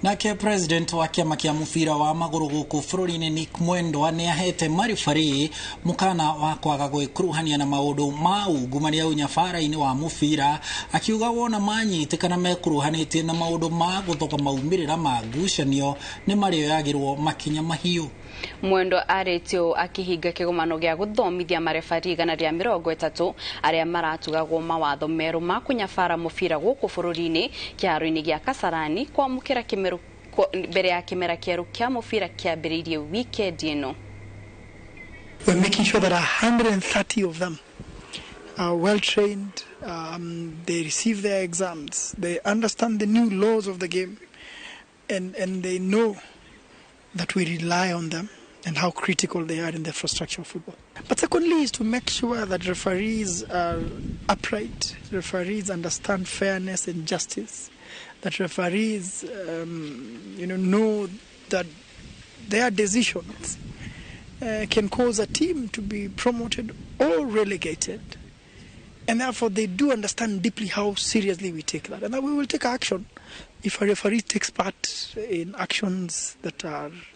Nake president wa kiama kia mubira wa maguru guku bũrũri-inĩ Nick Mwendwa ni ahete Marebarii mukana wa kwaga gwĩkuruhania na maundu ma ungumania unyabara-inĩ wa mubira, akiuga wona manyitikana mekuruhanĩtie na maundu ma gũthoga maumĩrĩra ma ngucanio ni marĩoyagĩrwo makinya mahiũ. Mwendwa aretio akihinga kĩgomano gĩa gũthomithia Marebarii 130 arĩa maratugagwo mawatho merũ ma kũnyabara mubira gũkũ bũrũri-inĩ kĩharo-inĩ gĩa Kasarani kwamũkĩra mbere ya kĩmera kĩerũ kĩa mubira kĩambĩrĩirie weekend ĩno. We're making sure that 130 of them are well trained, they receive their exams, they understand the new laws of the game, and they know that we rely on them and how critical they are in the infrastructure of football. But secondly is to make sure that referees are upright, referees understand fairness and justice, that referees know that their decisions can cause a team to be promoted or relegated. And therefore they do understand deeply how seriously we take that. And that we will take action if a referee takes part in actions that are